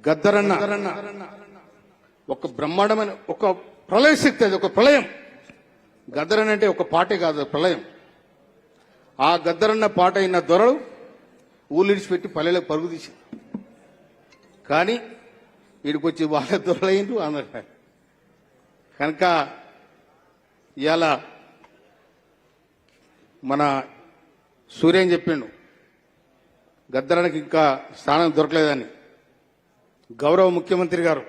గద్దరన్న ఒక బ్రహ్మాండమైన ఒక ప్రళయ శక్తి, అది ఒక ప్రళయం. గద్దరన్న అంటే ఒక పాటే కాదు, ప్రళయం. ఆ గద్దరన్న పాట అయిన దొరలు ఊళ్ళిడిచిపెట్టి పల్లెలకు పరుగు తీసింది. కానీ వీడికొచ్చి వాళ్ళ దొరలైండ్రు అన్నారు. కనుక ఇవాళ మన సూర్యం చెప్పిండు గద్దరానికి ఇంకా స్థానం దొరకలేదని. గౌరవ ముఖ్యమంత్రి గారు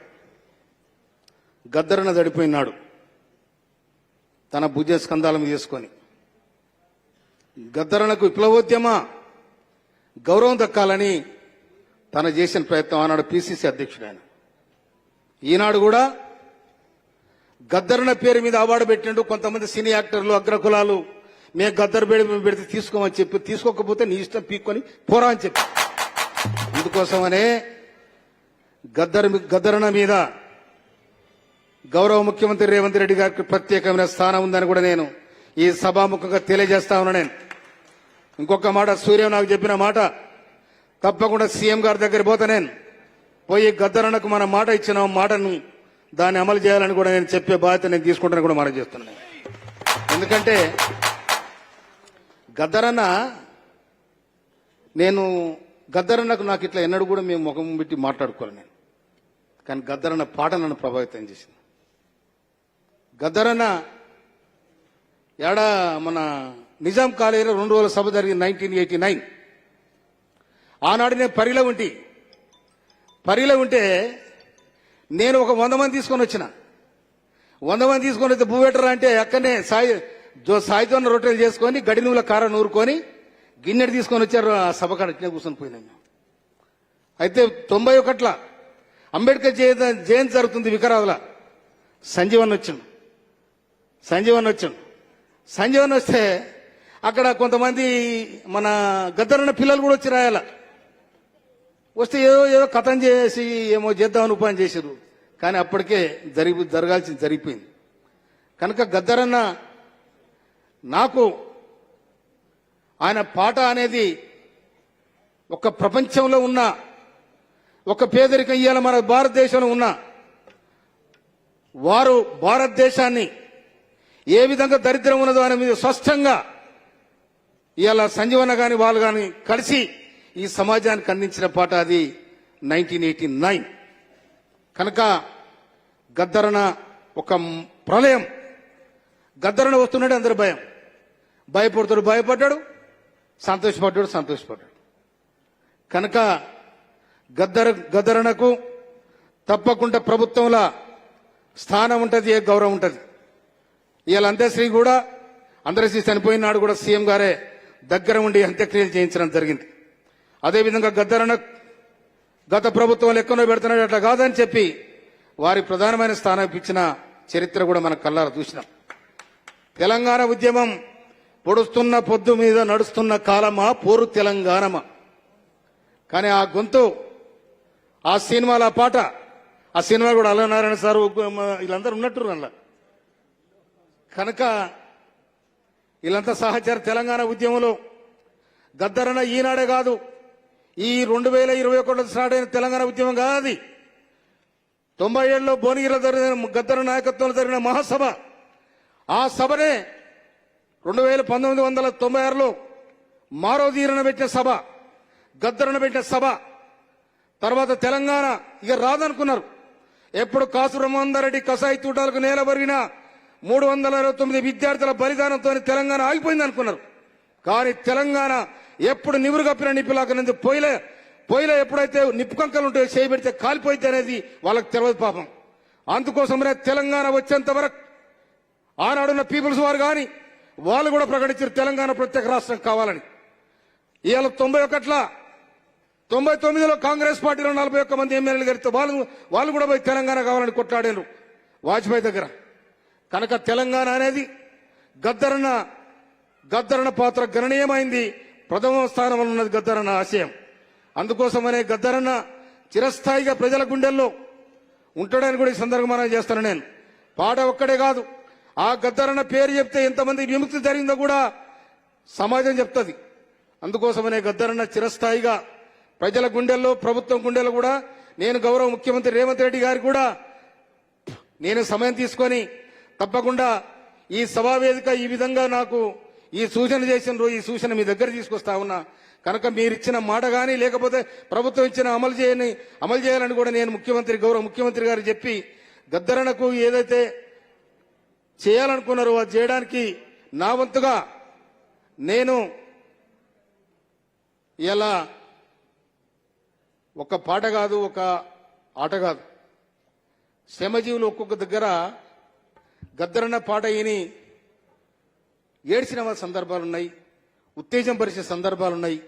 గద్దరన్న దడిపోయినాడు తన భుజ స్కంధాల మీద చేసుకొని. గద్దరన్నకు విప్లవోద్యమ గౌరవం దక్కాలని తన చేసిన ప్రయత్నం. ఆనాడు పిసిసి అధ్యక్షుడు ఆయన. ఈనాడు కూడా గద్దరన్న పేరు మీద అవార్డు పెట్టిండు. కొంతమంది సినీ యాక్టర్లు, అగ్రకులాలు మేము గద్దరు పెడితే తీసుకోమని చెప్పి, తీసుకోకపోతే నీ ఇష్టం పీక్కొని పోరా అని చెప్పి. అందుకోసమనే గద్దరన్న మీద గౌరవ ముఖ్యమంత్రి రేవంత్ రెడ్డి గారికి ప్రత్యేకమైన స్థానం ఉందని కూడా నేను ఈ సభాముఖంగా తెలియజేస్తా ఉన్నా. నేను ఇంకొక మాట, సూర్యం నాకు చెప్పిన మాట తప్పకుండా సీఎం గారి దగ్గర పోతా. నేను పోయి గద్దరన్నకు మన మాట ఇచ్చిన మాటను దాన్ని అమలు చేయాలని కూడా నేను చెప్పే బాధ్యత నేను తీసుకుంటానని కూడా మాట చేస్తున్నాను. ఎందుకంటే గద్దరన్న, నేను గద్దరన్నకు నాకు ఇట్లా ఎన్నడూ కూడా మేము ముఖం పెట్టి మాట్లాడుకోవాలి నేను. కానీ గద్దరన్న పాట నన్ను ప్రభావితం చేసింది. గద్దరన్న మన నిజాం కాలేజీలో 2 రోజుల సభ జరిగింది 1989. ఆనాడు నేను పరిలో ఉంటే నేను ఒక 100 మంది తీసుకొని వచ్చిన. 100 మంది తీసుకొని వస్తే భూవెటరా అంటే అక్కడనే సాయితో రొట్టెలు చేసుకొని గడి నువ్వుల కారం నూరుకొని గిన్నెడు తీసుకొని వచ్చారు. ఆ సభ కాడ ఇట్లా కూర్చొని పోయినాం. అయితే 91 అంబేద్కర్ జయంతి జరుగుతుంది వికారాబాద్లో. సంజీవన్ వస్తే అక్కడ కొంతమంది మన గద్దరన్న పిల్లలు కూడా వచ్చి రాయాల. వస్తే ఏదో కథం చేసి ఏమో చేద్దామని ఉపాయం చేశారు. కానీ అప్పటికే జరగాల్సింది జరిగిపోయింది. కనుక గద్దరన్న నాకు ఆయన పాట అనేది ఒక ప్రపంచంలో ఉన్న ఒక పేదరికం ఇయ్యాల మన భారతదేశంలో ఉన్న వారు భారతదేశాన్ని ఏ విధంగా దరిద్రం ఉన్నదో అనే మీద స్పష్టంగా ఇవాళ సంజీవన్న గాని వాళ్ళు గాని కలిసి ఈ సమాజానికి అందించిన పాట అది 1989. కనుక గద్దరన్న ఒక ప్రళయం. గద్దరన్న వస్తున్నాడు, అందరూ భయపడ్డాడు, సంతోషపడ్డాడు. కనుక గద్దరన్నకు తప్పకుండా ప్రభుత్వంలో స్థానం ఉంటుంది, గౌరవం ఉంటుంది. ఇవాళ అంత్యశ్రీ కూడా అంత్యశ్రీ చనిపోయిన నాడు కూడా సీఎం గారే దగ్గర ఉండి అంత్యక్రియలు చేయించడం జరిగింది. అదేవిధంగా గద్దరన్న గత ప్రభుత్వం ఎక్కడో పెడుతున్నాడు, అట్లా కాదని చెప్పి వారి ప్రధానమైన స్థానం ఇచ్చిన చరిత్ర కూడా మన కళ్ళారా చూసినాం. తెలంగాణ ఉద్యమం పొడుస్తున్న పొద్దు మీద నడుస్తున్న కాలమా పోరు తెలంగాణమా. కానీ ఆ గొంతు, ఆ సినిమాల పాట, ఆ సినిమా కూడా అల్లనారాయణ సారు వీళ్ళందరూ ఉన్నట్టు అలా. కనుక వీళ్ళంతా సహచార తెలంగాణ ఉద్యమంలో గద్దరన్న ఈనాడే కాదు, ఈ 2021 స్టార్ట్ అయిన తెలంగాణ ఉద్యమం కాదు. 97లో భువనగిరిలో జరిగిన గద్దరన్న నాయకత్వంలో జరిగిన మహాసభ, ఆ సభనే 1996లో మారోదీరన పెట్టిన సభ, గద్దరన్న పెట్టిన సభ. తర్వాత తెలంగాణ ఇక రాదనుకున్నారు. ఎప్పుడు కాసు బ్రహ్మానందరెడ్డి కసాయి తూటాలకు నేల బరిగిన 329 విద్యార్థుల బలిదానంతో తెలంగాణ ఆగిపోయింది అనుకున్నారు. కానీ తెలంగాణ ఎప్పుడు నివురు కప్పిన నిప్పులాకనేది పొయ్యిలో ఎప్పుడైతే నిప్పు కంకలు ఉంటాయో చేయబెడితే కాలిపోయింది అనేది వాళ్ళకి తెలియదు పాపం. అందుకోసమనే తెలంగాణ వచ్చేంత వరకు ఆనాడున్న పీపుల్స్ వారు కానీ వాళ్ళు కూడా ప్రకటించారు తెలంగాణ ప్రత్యేక రాష్ట్రం కావాలని. ఇవాళ 99లో కాంగ్రెస్ పార్టీలో 41 మంది ఎమ్మెల్యేలు గెలిస్తే వాళ్ళు కూడా పోయి తెలంగాణ కావాలని కొట్లాడారు వాజ్పేయి దగ్గర. కనుక తెలంగాణ అనేది గద్దరన్న పాత్ర గణనీయమైంది. ప్రథమ స్థానంలో ఉన్నది గద్దరన్న ఆశయం. అందుకోసమనే గద్దరన్న చిరస్థాయిగా ప్రజల గుండెల్లో ఉంటాడని కూడా ఈ సందర్భంగా చేస్తాను. నేను పాట ఒక్కడే కాదు, ఆ గద్దరన్న పేరు చెప్తే ఎంతమంది విముక్తి జరిగిందో కూడా సమాజం చెప్తుంది. అందుకోసమనే గద్దరన్న చిరస్థాయిగా ప్రజల గుండెల్లో, ప్రభుత్వం గుండెల్లో కూడా నేను గౌరవ ముఖ్యమంత్రి రేవంత్ రెడ్డి గారు కూడా నేను సమయం తీసుకొని తప్పకుండా ఈ సభావేదిక ఈ విధంగా నాకు ఈ సూచన చేసిన ఈ సూచన మీ దగ్గర తీసుకొస్తా ఉన్నా కనుక మీరు ఇచ్చిన మాట కానీ లేకపోతే ప్రభుత్వం ఇచ్చిన అమలు చేయాలని కూడా నేను గౌరవ ముఖ్యమంత్రి గారు చెప్పి గద్దరణకు ఏదైతే చేయాలనుకున్నారో అది చేయడానికి నా వంతుగా నేను ఇలా ఒక పాట కాదు ఒక ఆట కాదు శ్రమజీవులు ఒక్కొక్క దగ్గర గద్దరన్న పాట విని ఏడ్చిన సందర్భాలున్నాయి, ఉత్తేజం పరిచే సందర్భాలున్నాయి.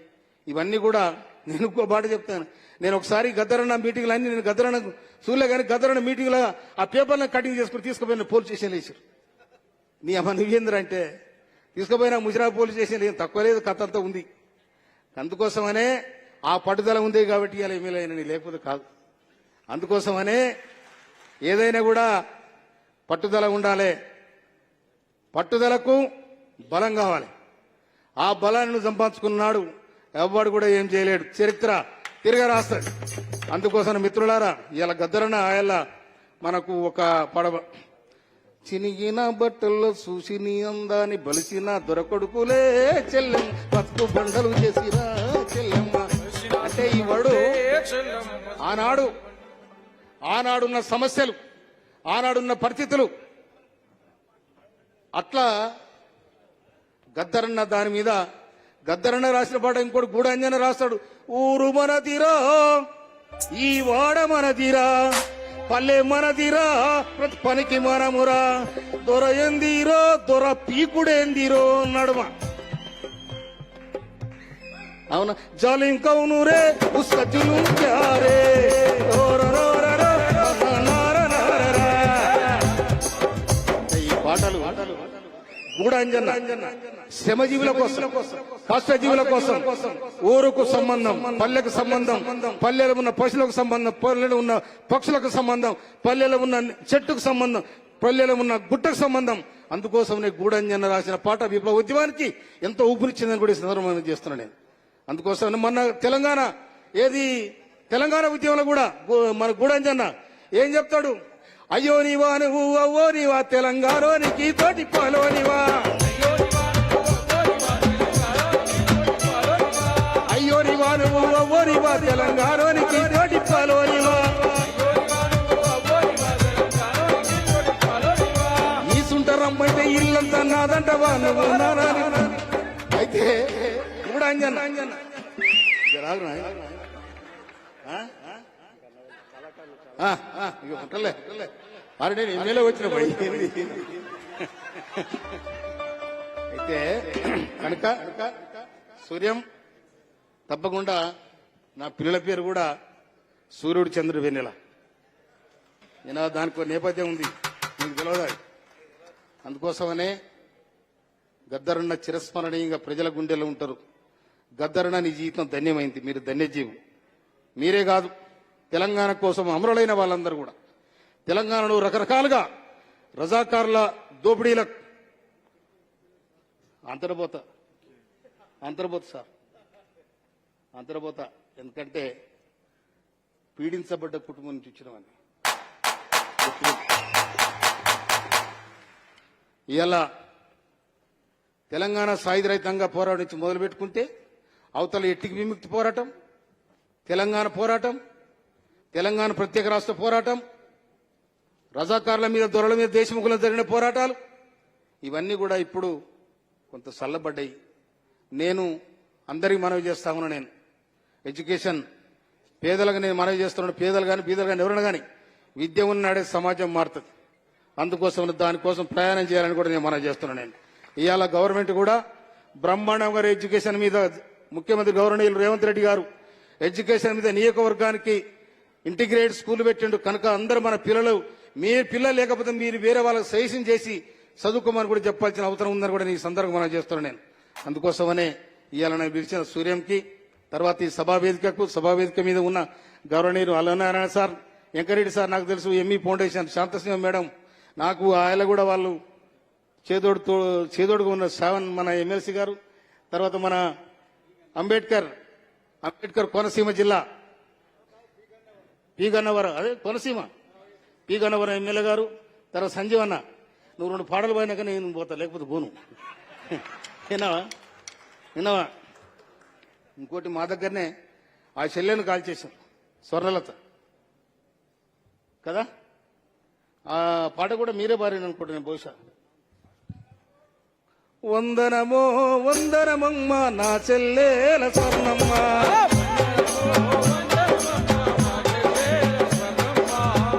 ఇవన్నీ కూడా నేను ఇంకో మాట చెప్తాను. నేను ఒకసారి గద్దరన్న మీటింగ్లు అన్ని నేను గద్దరన్న చూడలే కానీ గద్దరన్న మీటింగ్లో ఆ పేపర్లను కటింగ్ చేసుకుని తీసుకుపోయిన పోలీస్ స్టేషన్ వేసారు. నీ అమ్మ నువ్వేంద్ర అంటే తీసుకుపోయినా ముజిరా పోలీస్ స్టేషన్ ఏం తక్కువ లేదు, కథ అంతా ఉంది. అందుకోసమనే ఆ పట్టుదల ఉంది కాబట్టి ఇలా ఎమ్మెల్యే లేకపోతే కాదు. అందుకోసమనే ఏదైనా కూడా పట్టుదల ఉండాలి, పట్టుదలకు బలం కావాలి. ఆ బలాన్ని సంపాదించుకున్నాడు ఎవ్వడు కూడా ఏం చేయలేడు, చరిత్ర తిరగ రాస్తాడు. అందుకోసం మిత్రులారా ఇలా గద్దరన్న ఆయల్లా మనకు ఒక పడవ చినిగిన బట్టల్లో చూసిని అందాన్ని బలిసిన దొరకొడుకులే చెల్లెం పసుపు బండలు చేసిరా చెల్లెమ్మ అంటే ఈ వాడు ఆనాడున్న సమస్యలు ఆనాడున్న పరిస్థితులు అట్లా గద్దరన్న దాని మీద గద్దరన్న రాసిన పాట ఇంకోటి గూడాంజన రాస్తాడు. ఊరు మనదిరా ఈ వాడ మనదిరా పల్లె మనదిరా ప్రతి పనికి మనమురా దొర ఎందిరో దొర పీకుడేందిరో నడుమ అవునా జాలింకవును రే ఉస్కజులు క్యారే ఈ పాటలు గూడాంజన శ్రమజీవుల కోసం కష్టజీవుల కోసం ఊరుకు సంబంధం, పల్లెకు సంబంధం, పల్లెలో ఉన్న పశువులకు సంబంధం, పల్లెలో ఉన్న పక్షులకు సంబంధం, పల్లెలో ఉన్న చెట్టుకు సంబంధం, పల్లెలో ఉన్న గుట్టకు సంబంధం. అందుకోసమే గూడాంజన రాసిన పాట విప్లవ ఉద్యమానికి ఎంతో ఊపిరిచ్చిందని కూడా ఈ సందర్భంగా చేస్తున్నాను నేను. అందుకోసం మొన్న తెలంగాణ ఉద్యమంలో కూడా మన గూడాంజన ఏం చెప్తాడు? అయ్యో నీవా నువ్వు అవ్వో నీవా తెలంగాణోనికి తోటి పాలోనివా, అయ్యో నీవా నువ్వు అవ్వో నీవా తెలంగాణోనికి తోటి పాలోనివా, ఈ సుంటరమ్మైతే ఇల్లంతా నాదంటవా నువ్వు నారాని. అయితే గూడాంజన ఉంటలే మరి నేను ఎమ్మెల్యే వచ్చిన పోయి అయితే కనుక సూర్యం తప్పకుండా నా పిల్లల పేరు కూడా సూర్యుడు చంద్రుడు వెన్నెల. నేను దానికి నేపథ్యం ఉంది, మీకు తెలియదు. అందుకోసమనే గద్దరన్న చిరస్మరణీయంగా ప్రజల గుండెల్లో ఉంటారు. గద్దరన్న నీ జీవితం ధన్యమైంది, మీరు ధన్యజీవు. మీరే కాదు తెలంగాణ కోసం అమరులైన వాళ్ళందరూ కూడా తెలంగాణలో రకరకాలుగా రజాకారుల దోపిడీల అంతర్బోత సార్ అంతర్బోత, ఎందుకంటే పీడించబడ్డ కుటుంబం నుంచి వచ్చినవని ఇలా తెలంగాణ సాయుధ రైతంగా పోరాటం నుంచి మొదలు పెట్టుకుంటే అవతల ఎట్టికి విముక్తి పోరాటం, తెలంగాణ పోరాటం, తెలంగాణ ప్రత్యేక రాష్ట్ర పోరాటం, రజాకారుల మీద దొరల మీద దేశముఖుల జరిగిన పోరాటాలు ఇవన్నీ కూడా ఇప్పుడు కొంత చల్లబడ్డాయి. నేను అందరికీ మనవి చేస్తా ఉన్నా, నేను ఎడ్యుకేషన్ పేదలకు నేను మనవి చేస్తున్నాను. పేదలు కానీ బీదలు కానీ ఎవరైనా కానీ విద్య ఉన్నాడే సమాజం మారుతుంది. అందుకోసం దానికోసం ప్రయాణం చేయాలని కూడా నేను మనవి చేస్తున్నాను. నేను ఇవాళ గవర్నమెంట్ కూడా బ్రహ్మాండంగా ఎడ్యుకేషన్ మీద ముఖ్యమంత్రి గౌరవనీయులు రేవంత్ రెడ్డి గారు ఎడ్యుకేషన్ మీద నియోజకవర్గానికి ఇంటిగ్రేటెడ్ స్కూల్ పెట్టిండు. కనుక అందరూ మన పిల్లలు, మీ పిల్లలు లేకపోతే మీరు వేరే వాళ్ళకి సజెషన్ చేసి చదువుకోమని కూడా చెప్పాల్సిన అవసరం ఉందని కూడా ఈ సందర్భంగా మనం చేస్తున్నాను నేను. అందుకోసమనే ఇవాళ నేను పిలిచిన సూర్యంకి, తర్వాత ఈ సభావేదిక మీద ఉన్న గౌరవనీయులు అల్లనారాయణ సార్, వెంకరెడ్డి సార్, నాకు తెలుసు ఎంఈ ఫౌండేషన్ శాంతసింహ మేడం, నాకు ఆయన కూడా వాళ్ళు చేదోడుగా ఉన్న మన ఎమ్మెల్సీ గారు, తర్వాత మన అంబేద్కర్ కోనసీమ జిల్లా పి గన్నవరం, అదే కొనసీమ పి గన్నవరం ఎమ్మెల్యే గారు, తర్వాత సంజీవ్ అన్న, నువ్వు 2 పాటలు పోయినాక నేను పోతా, లేకపోతే పోను. విన్నావా? ఇంకోటి మా దగ్గరనే ఆ చెల్లెను కాల్ చేశాం, స్వర్ణలత కదా, ఆ పాట కూడా మీరే పారాను అనుకుంటున్నాను బహుశా. వందనమో వందనమమ్మ నా చెల్లెల స్వర్ణమ్మ,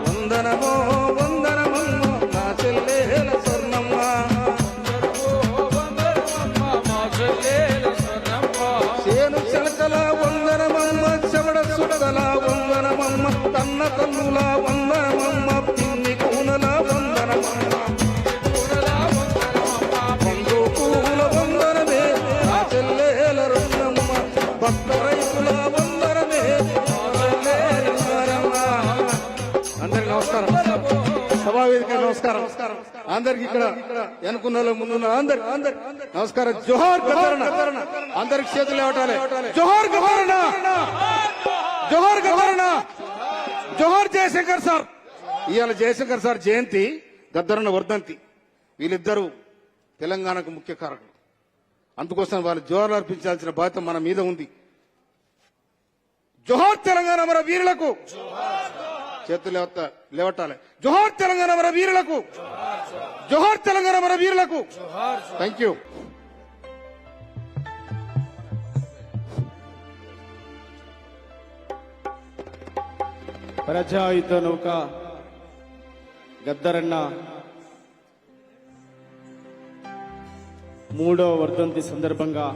వందనమో వందనమమ్మ నా చెల్లెల స్వర్ణమ్మ, చేను చిలకల వందనమమ్మ, చెమడ సుడగల వందనమమ్మ, కన్న తల్లుల వందనమమ్మ, పిన్ని కూనల వందనమమ్మ, పండు పూల వందనమే నా చెల్లెల రత్నమ్మ, భక్త రైతుల వందనమే నా చెల్లెల స్వర్ణమ్మ. అందరికి నమస్కారం, సభావేదిక నమస్కారం, అందరికి ఇక్కడ వెనుకున్న ముందున్న అందరికి నమస్కారం. జోహార్ గద్దరన్న, అందరికి చేతులు ఇవ్వటాలి. జోహార్ గద్దరన్న, జోహార్ గద్దరన్న, జోహార్ జయశంకర్ సార్. ఇవాళ జయశంకర్ సార్ జయంతి, గద్దరన్న వర్ధంతి. వీళ్ళిద్దరూ తెలంగాణకు ముఖ్య కారకులు. అందుకోసం వాళ్ళు జోహార్లు అర్పించాల్సిన బాధ్యత మన మీద ఉంది. జోహార్ తెలంగాణ మన వీరులకు, చేతులు లేవటాలి. జోహార్ తెలంగాణ మన వీరులకు, జోహార్ తెలంగాణ మన వీరులకు. Thank you. ప్రజాయుద్ధ నౌక గద్దరన్న 3వ వర్ధంతి సందర్భంగా